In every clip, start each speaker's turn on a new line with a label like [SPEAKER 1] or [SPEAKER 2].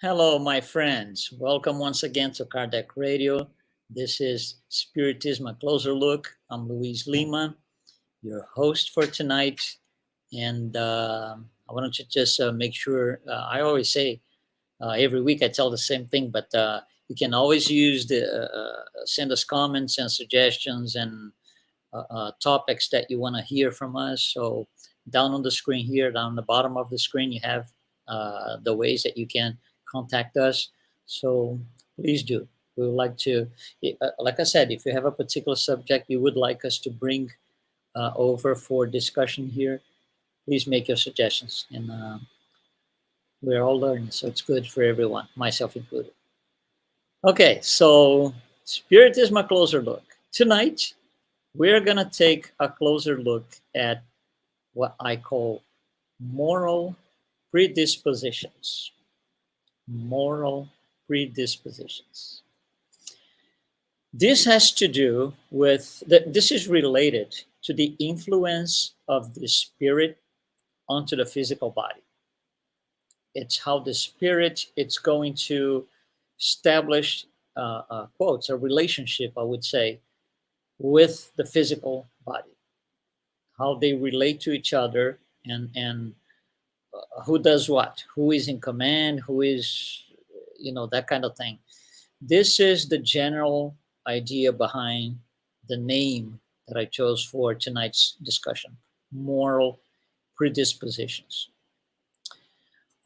[SPEAKER 1] Hello, my friends. Welcome once again to Kardec Radio. This is Spiritism, a closer look. I'm Luiz Lima, your host for tonight. And I wanted to just make sure, I always say every week I tell the same thing, but you can always use send us comments and suggestions and topics that you want to hear from us. So down on the screen here, down the bottom of the screen, you have the ways that you can contact us. So please do. We would like to, like I said, if you have a particular subject you would like us to bring over for discussion here, please make your suggestions. And we're all learning, so it's good for everyone, myself included. Okay, so Spiritism, a closer look. Tonight, we're going to take a closer look at what I call moral predispositions. Moral predispositions. This has to do with, this is related to the influence of the spirit onto the physical body. It's how the spirit, it's going to establish, quotes, a relationship, I would say, with the physical body, how they relate to each other, and who does what, who is in command, who is, that kind of thing. This is the general idea behind the name that I chose for tonight's discussion, moral predispositions.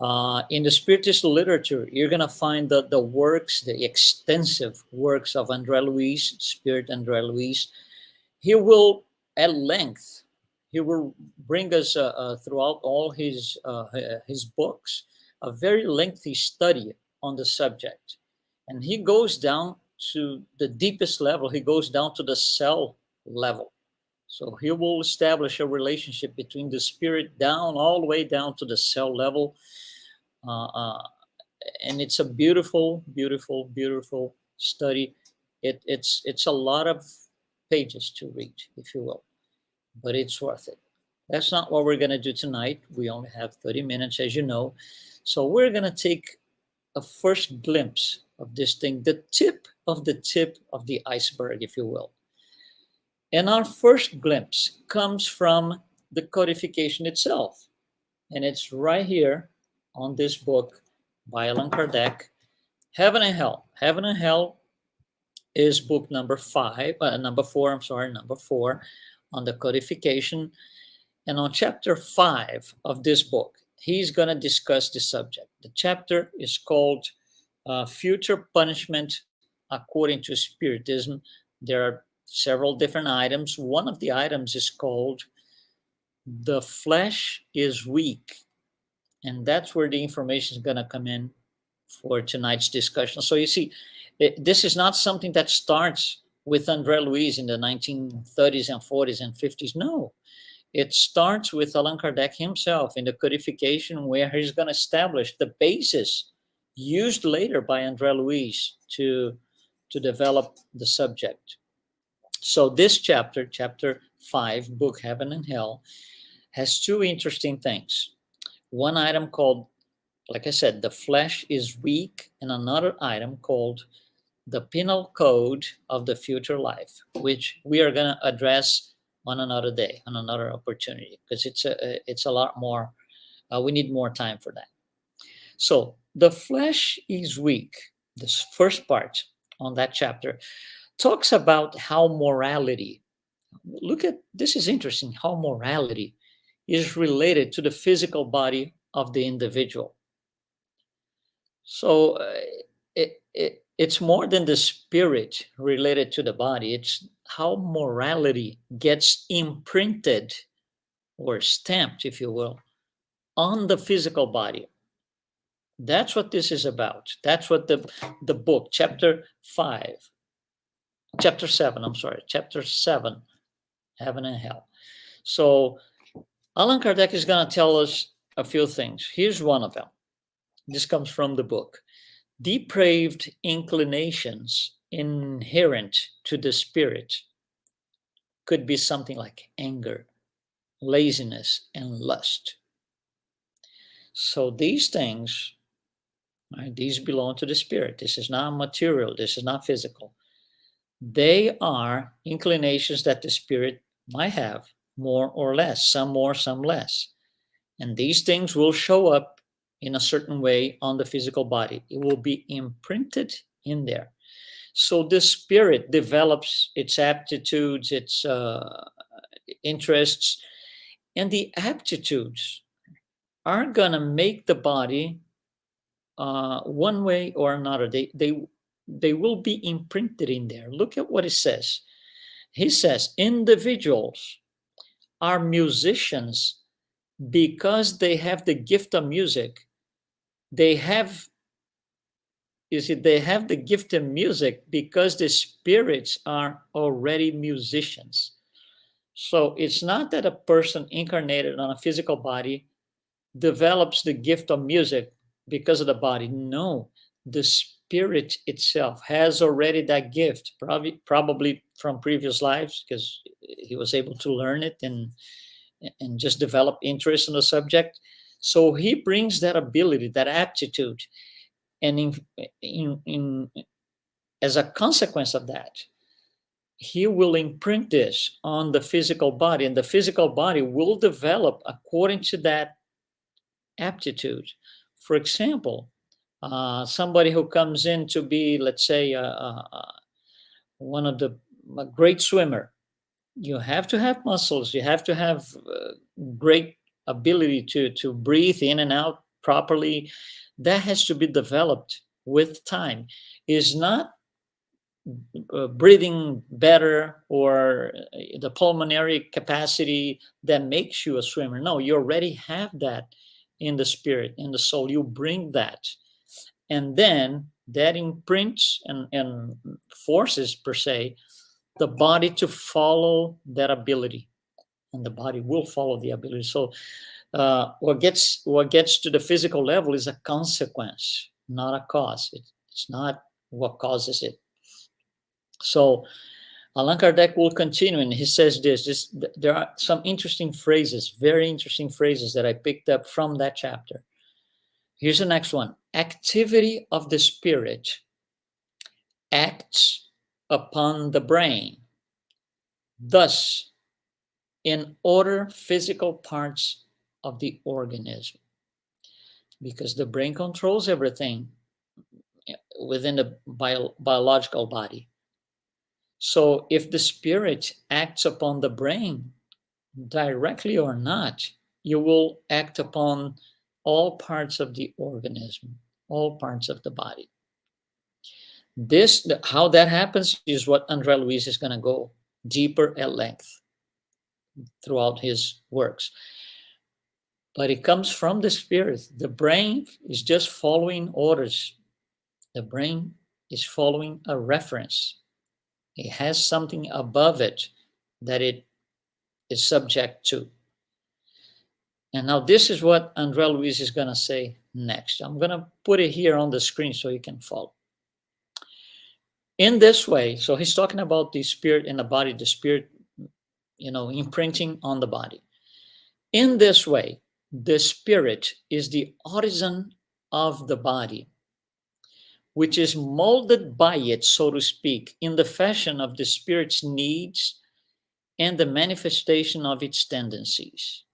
[SPEAKER 1] In the Spiritist literature, you're going to find the works, the extensive works of André Luiz, Spirit André Luiz. He will, at length, he will bring us throughout all his books, a very lengthy study on the subject. And he goes down to the deepest level. He goes down to the cell level. So he will establish a relationship between the spirit down, all the way down to the cell level. And it's a beautiful, beautiful, beautiful study. It's a lot of pages to read, if you will, but it's worth it. That's not what we're going to do tonight. We only have 30 minutes, as you know. So we're going to take a first glimpse of this thing, the tip of the iceberg, if you will. And our first glimpse comes from the codification itself. And it's right here on this book by Allan Kardec, Heaven and Hell. Heaven and Hell is book number 4 on the codification. And on chapter 5 of this book, he's going to discuss the subject. The chapter is called Future Punishment According to Spiritism. There are several different items. One of the items is called The Flesh is Weak. And that's where the information is going to come in for tonight's discussion. So you see, this is not something that starts with André Luiz in the 1930s and 40s and 50s. No, it starts with Allan Kardec himself in the codification, where he's going to establish the basis used later by André Luiz to develop the subject. So this chapter 5, book Heaven and Hell, has two interesting things. One item called, like I said, The Flesh is Weak, and another item called The Penal Code of the Future Life, which we are going to address on another day, on another opportunity, because it's a lot more, we need more time for that. So The Flesh is Weak, this first part on that chapter, talks about how morality, look at, this is interesting, how morality is related to the physical body of the individual. So it's more than the spirit related to the body. It's how morality gets imprinted or stamped, if you will, on the physical body. That's what this is about. That's what the book, chapter 7, Heaven and Hell. So Allan Kardec is going to tell us a few things. Here's one of them. This comes from the book. Depraved inclinations inherent to the spirit could be something like anger, laziness, and lust. So these things Right? These belong to the spirit. This is not material. This is not physical. They are inclinations that the spirit might have, more or less, some more, some less. And these things will show up in a certain way on the physical body. It will be imprinted in there. So the spirit develops its aptitudes, its interests, and the aptitudes are going to make the body one way or another. They will be imprinted in there. Look at what it says. He says individuals are musicians because they have the gift of music. They have, you see, they have the gift of music because the spirits are already musicians. So it's not that a person incarnated on a physical body develops the gift of music because of the body. No, the spirit itself has already that gift, probably from previous lives, because he was able to learn it and just develop interest in the subject. So he brings that ability, that aptitude, and in as a consequence of that, he will imprint this on the physical body, and the physical body will develop according to that aptitude. For example, somebody who comes in to be, let's say, one of the a great swimmer, you have to have muscles. You have to have great ability to breathe in and out properly. That has to be developed with time. Is not breathing better or the pulmonary capacity that makes you a swimmer. No, you already have that in the spirit, in the soul. You bring that. And then that imprints and forces, per se, the body to follow that ability. And the body will follow the ability. So what gets to the physical level is a consequence, not a cause. It's not what causes it. So Allan Kardec will continue, and he says this. There are some interesting phrases, very interesting phrases that I picked up from that chapter. Here's the next one. Activity of the spirit acts upon the brain. Thus, in order physical parts of the organism, because the brain controls everything within the biological body. So if the spirit acts upon the brain, directly or not, you will act upon all parts of the organism, all parts of the body. How that happens is what André Luiz is going to go deeper at length throughout his works. But it comes from the spirit. The brain is just following orders. The brain is following a reference. It has something above it that it is subject to. And now this is what André Luiz is going to say next. I'm going to put it here on the screen so you can follow. In this way, so he's talking about the spirit in the body, the spirit, imprinting on the body. In this way, the spirit is the artisan of the body, which is molded by it, so to speak, in the fashion of the spirit's needs and the manifestation of its tendencies.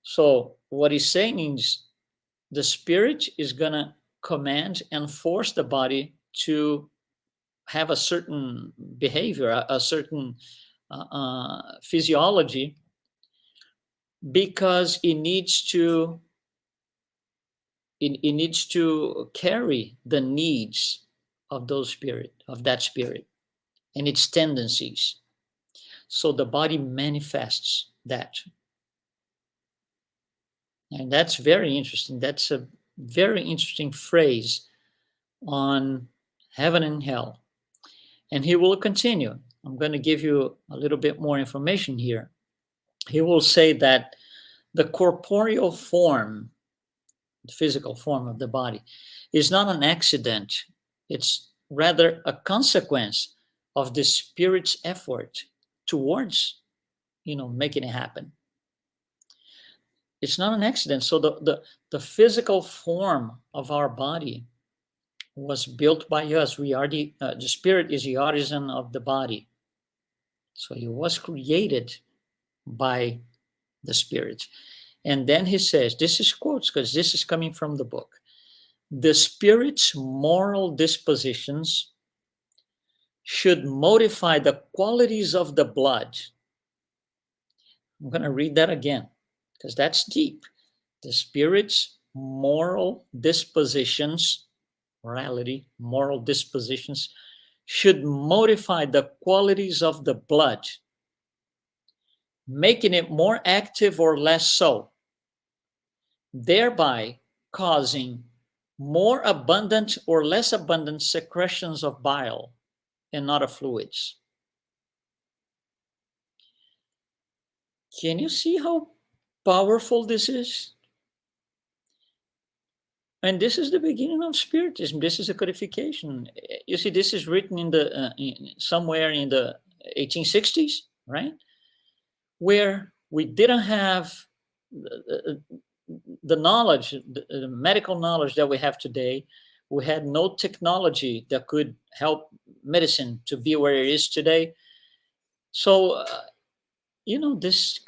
[SPEAKER 1] So what he's saying is the spirit is going to command and force the body to have a certain behavior, a certain physiology, because it needs to carry the needs of that spirit and its tendencies. So the body manifests that. And that's very interesting. That's a very interesting phrase on heaven and hell. And he will continue. I'm going to give you a little bit more information here. He will say that the corporeal form, the physical form of the body, is not an accident. It's rather a consequence of the spirit's effort towards, making it happen. It's not an accident. So the physical form of our body was built by us. We are the spirit is the artisan of the body. So it was created by the spirit. And then he says, this is quotes because this is coming from the book. The spirit's moral dispositions should modify the qualities of the blood. I'm going to read that again because that's deep. The spirit's moral dispositions, morality, moral dispositions should modify the qualities of the blood, making it more active or less so, thereby causing more abundant or less abundant secretions of bile and other fluids. Can you see how powerful this is? And this is the beginning of Spiritism. This is a codification. You see, this is written in the somewhere in the 1860s, right? Where we didn't have the knowledge, the medical knowledge that we have today. We had no technology that could help medicine to be where it is today. So, this.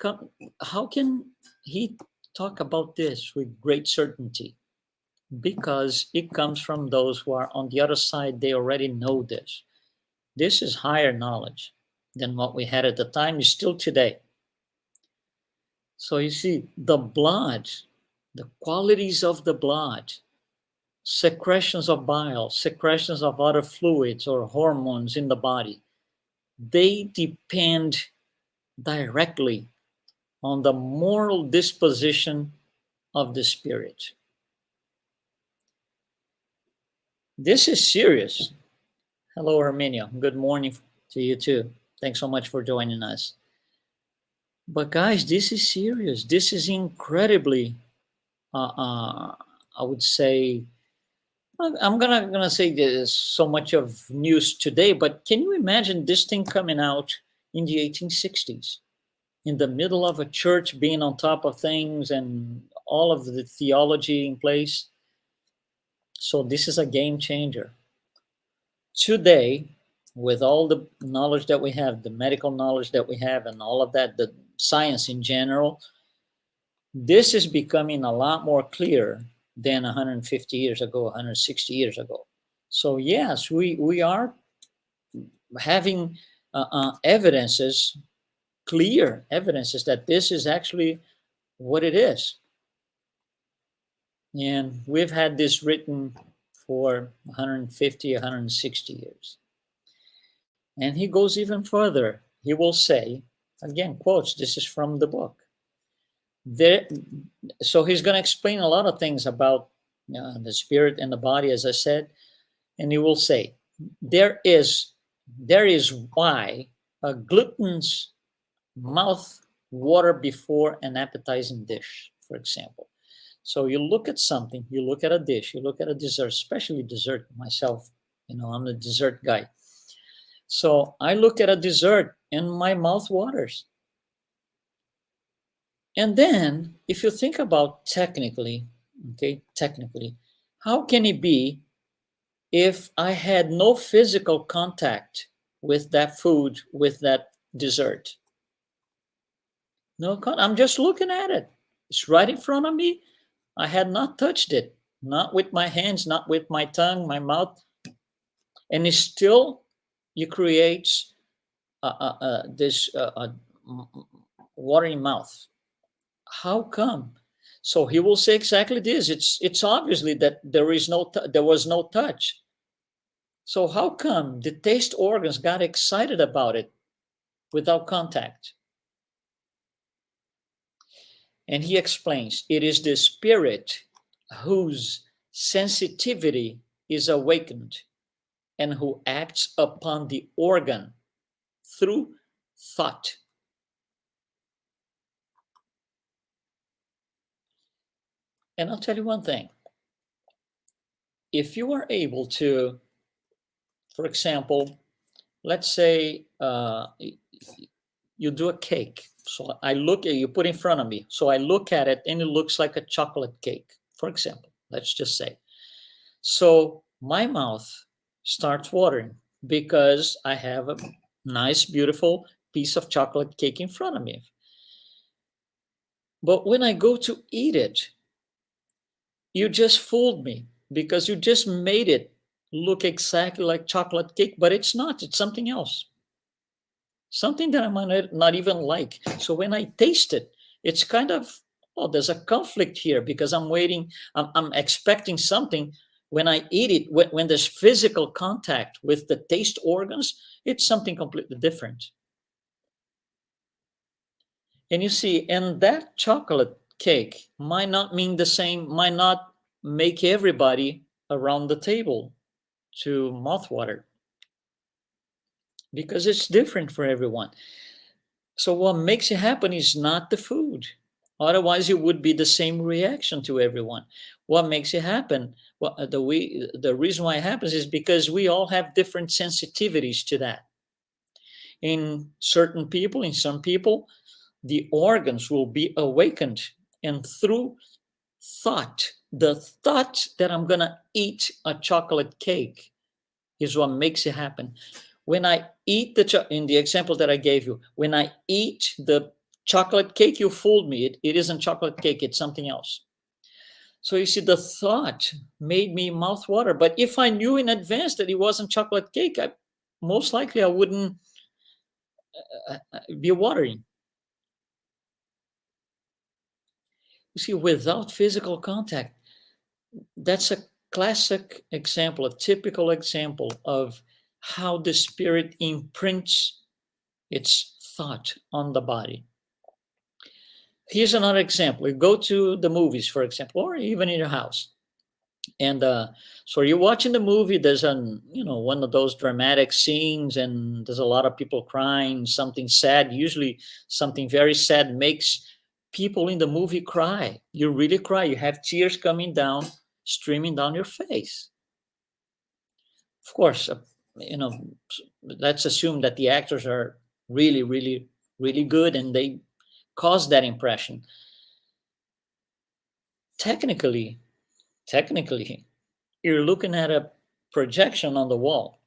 [SPEAKER 1] How can he talk about this with great certainty? Because it comes from those who are on the other side. They already know this. This is higher knowledge than what we had at the time, is still today. So you see, the blood, the qualities of the blood, secretions of bile, secretions of other fluids or hormones in the body, they depend directly on the moral disposition of the spirit. This is serious. Hello, Armenia. Good morning to you too. Thanks so much for joining us. But guys, this is serious. This is incredibly, I would say, I'm gonna say there's so much of news today, but can you imagine this thing coming out in the 1860s, in the middle of a church being on top of things and all of the theology in place? So this is a game changer. Today, with all the knowledge that we have, the medical knowledge that we have, and all of that, the science in general, this is becoming a lot more clear than 150 years ago, 160 years ago. So yes, we are having evidences, clear evidences that this is actually what it is. And we've had this written for 150, 160 years. And he goes even further. He will say, again, quotes, this is from the book. So he's going to explain a lot of things about the spirit and the body, as I said. And he will say, there is why a glutton's mouth water before an appetizing dish, for example. So you look at something, you look at a dish, you look at a dessert, especially dessert. Myself, I'm a dessert guy. So I look at a dessert and my mouth waters. And then if you think about technically, how can it be if I had no physical contact with that food, with that dessert? No, I'm just looking at it. It's right in front of me. I had not touched it, not with my hands, not with my tongue, my mouth. And it still, you create this watering mouth. How come? So he will say exactly this. It's obviously that there was no touch. So how come the taste organs got excited about it without contact? And he explains, it is the spirit whose sensitivity is awakened and who acts upon the organ through thought. And I'll tell you one thing. If you are able to, for example, let's say you do a cake. So I look at you put in front of me. So I look at it and it looks like a chocolate cake, for example, let's just say. So my mouth starts watering because I have a nice, beautiful piece of chocolate cake in front of me. But when I go to eat it, you just fooled me because you just made it look exactly like chocolate cake, but it's not. It's something else, something that I might not even like. So when I taste it, it's kind of, oh, there's a conflict here because I'm waiting, I'm expecting something. When I eat it, when there's physical contact with the taste organs, it's something completely different. And you see, and that chocolate cake might not mean the same, might not make everybody around the table to mouthwater because it's different for everyone. So what makes it happen is not the food. Otherwise, it would be the same reaction to everyone. What makes it happen? Well, the reason why it happens is because we all have different sensitivities to that. In certain people, in some people, the organs will be awakened, and through thought, the thought that I'm gonna eat a chocolate cake is what makes it happen. When I eat in the example that I gave you, when I eat the chocolate cake, you fooled me. It isn't chocolate cake, it's something else. So you see, the thought made me mouth water. But if I knew in advance that it wasn't chocolate cake, most likely I wouldn't be watering. You see, without physical contact, that's a classic example, a typical example of how the spirit imprints its thought on the body. Here's another example. You go to the movies, for example, or even in your house. And so you're watching the movie, there's one of those dramatic scenes, and there's a lot of people crying, something sad. Usually something very sad makes people in the movie cry. You really cry. You have tears coming down, streaming down your face. Of course, let's assume that the actors are really, really, really good and they cause that impression. Technically, you're looking at a projection on the wall.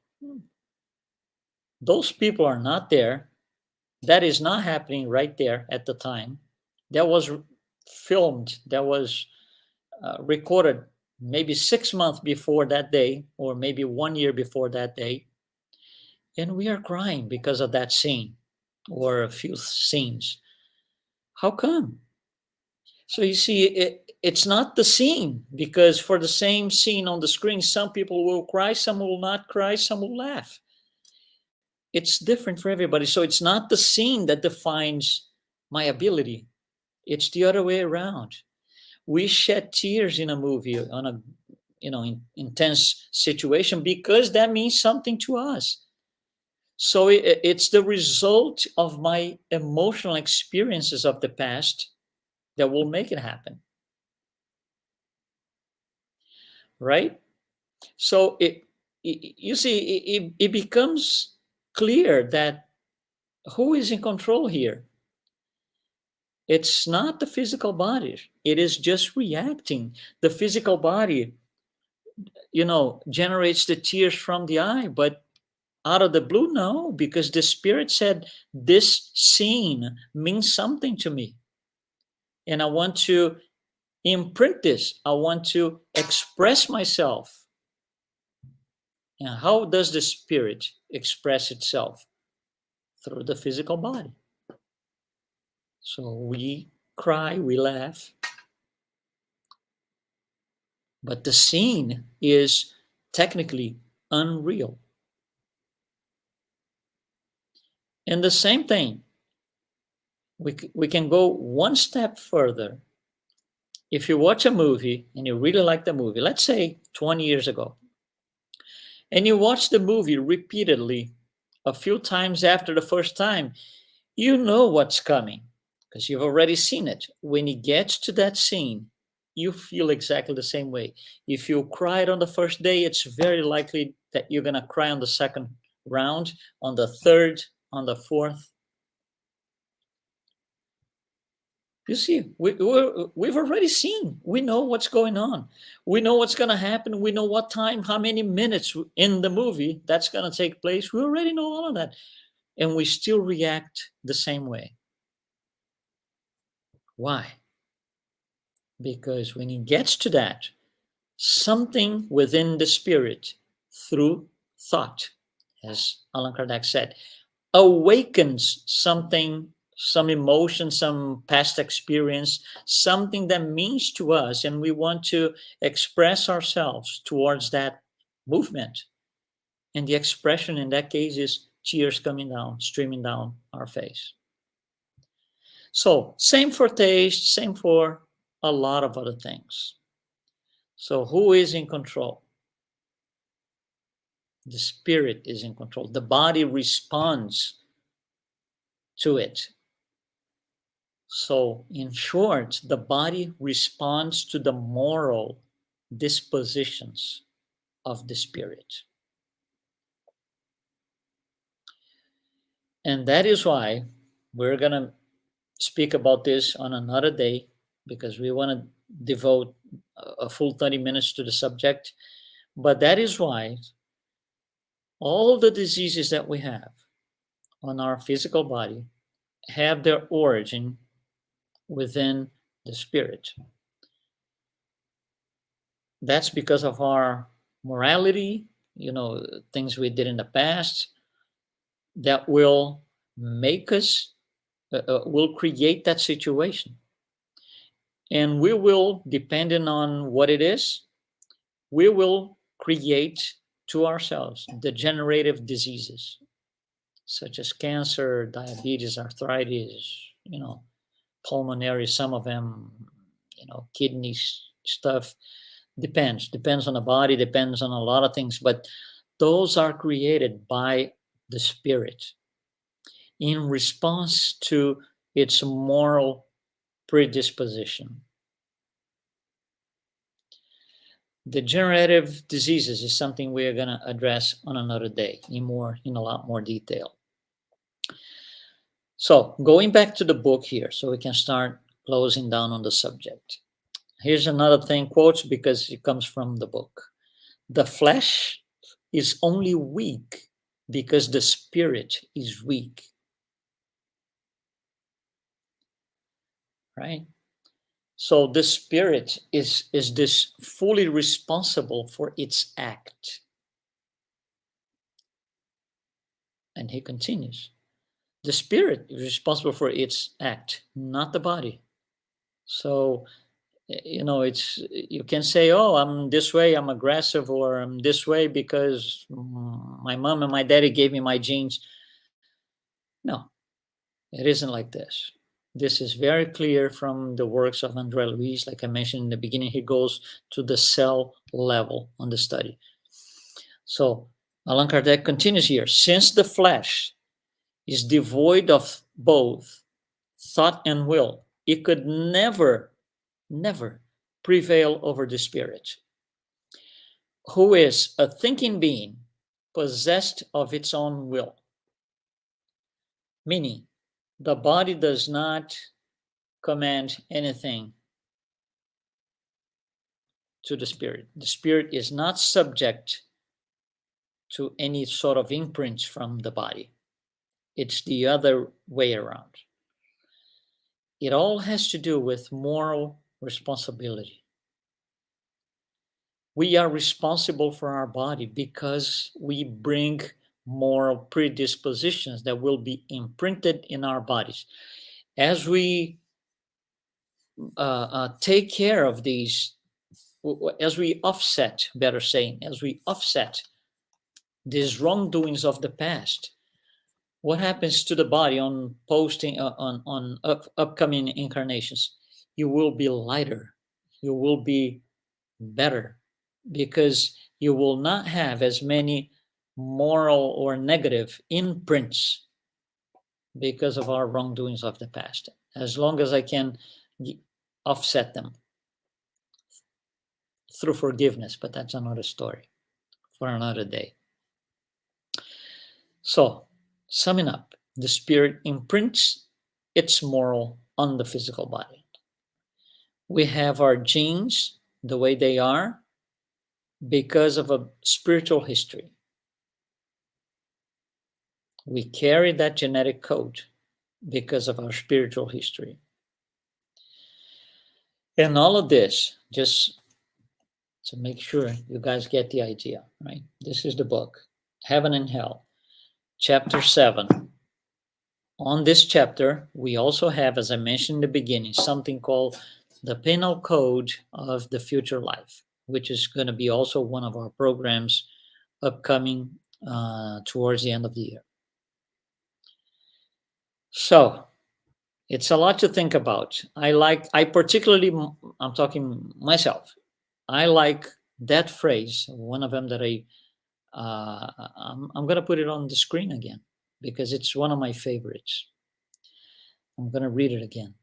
[SPEAKER 1] Those people are not there. That is not happening right there at the time. That was filmed, that was recorded maybe 6 months before that day, or maybe 1 year before that day. And we are crying because of that scene or a few scenes. How come? So you see, it's not the scene, because for the same scene on the screen, some people will cry, some will not cry, some will laugh. It's different for everybody. So it's not the scene that defines my ability. It's the other way around. We shed tears in a movie on a intense situation because that means something to us. So it's the result of my emotional experiences of the past that will make it happen. Right? So you see, it becomes clear that who is in control here? It's not the physical body. It is just reacting. The physical body, generates the tears from the eye, but out of the blue, no, because the spirit said, this scene means something to me. And I want to imprint this. I want to express myself. And how does the spirit express itself? Through the physical body. So we cry, we laugh. But the scene is technically unreal. And the same thing, we can go one step further. If you watch a movie and you really like the movie, let's say 20 years ago, and you watch the movie repeatedly a few times after the first time, you know what's coming because you've already seen it. When it gets to that scene, you feel exactly the same way. If you cried on the first day, it's very likely that you're going to cry on the second round, on the third, on the fourth. You see, we've already seen. We know what's going on. We know what's going to happen. We know what time, how many minutes in the movie that's going to take place. We already know all of that. And we still react the same way. Why? Because when it gets to that, something within the spirit, through thought, as Allan Kardec said, awakens something, some emotion, some past experience, something that means to us, and we want to express ourselves towards that movement. And the expression in that case is tears coming down, streaming down our face. So, same for taste, same for a lot of other things. So, who is in control? The spirit is in control. The body responds to it. So, in short, the body responds to the moral dispositions of the spirit. And that is why we're going to speak about this on another day, because we want to devote a full 30 minutes to the subject. But that is why all the diseases that we have on our physical body have their origin within the spirit. That's because of our morality, things we did in the past that will make us, will create that situation. And we will, depending on what it is, we will create to ourselves degenerative diseases such as cancer, diabetes, arthritis, pulmonary, some of them, kidney stuff. Depends on the body, depends on a lot of things, but those are created by the spirit in response to its moral predisposition. Degenerative diseases is something we are going to address on another day in a lot more detail. So going back to the book here, so we can start closing down on the subject. Here's another thing, quotes, because it comes from the book. The flesh is only weak because the spirit is weak. Right? So the spirit is this fully responsible for its act. And he continues. The spirit is responsible for its act, not the body. So, it's, you can say, oh, I'm this way, I'm aggressive, or I'm this way because my mom and my daddy gave me my genes. No, it isn't like this. This is very clear from the works of Andre Luiz. Like I mentioned in the beginning, he goes to the cell level on the study. So Allan Kardec continues here. Since the flesh is devoid of both thought and will, it could never prevail over the spirit, who is a thinking being possessed of its own will. Meaning, the body does not command anything to the spirit. The spirit is not subject to any sort of imprints from the body. It's the other way around. It all has to do with moral responsibility. We are responsible for our body because we bring moral predispositions that will be imprinted in our bodies. As we take care of these, as we offset, better saying, as we offset these wrongdoings of the past, what happens to the body on upcoming incarnations? You will be lighter. You will be better because you will not have as many moral or negative imprints because of our wrongdoings of the past. As long as I can offset them through forgiveness, but that's another story for another day. So, summing up, the spirit imprints its moral on the physical body. We have our genes the way they are because of a spiritual history. We carry that genetic code because of our spiritual history. And all of this, just to make sure you guys get the idea, right? This is the book, Heaven and Hell, chapter 7. On this chapter, we also have, as I mentioned in the beginning, something called the penal code of the future life, which is going to be also one of our programs upcoming towards the end of the year. So it's a lot to think about. I particularly, I'm talking myself, I like that phrase, one of them that I'm going to put it on the screen again because it's one of my favorites. I'm going to read it again.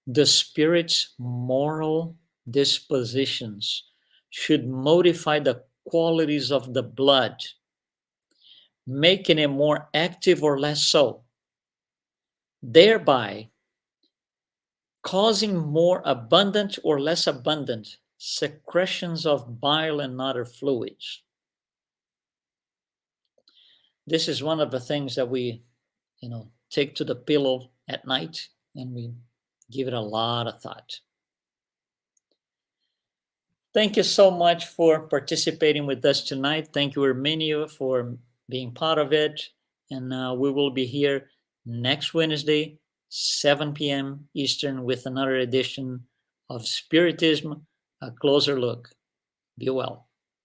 [SPEAKER 1] The spirit's moral dispositions should modify the qualities of the blood, making it more active or less so, thereby causing more abundant or less abundant secretions of bile and other fluids. This is one of the things that we, take to the pillow at night and we give it a lot of thought. Thank you so much for participating with us tonight. Thank you, Arminio, for being part of it. And we will be here next Wednesday, 7 p.m. Eastern, with another edition of Spiritism, A Closer Look. Be well.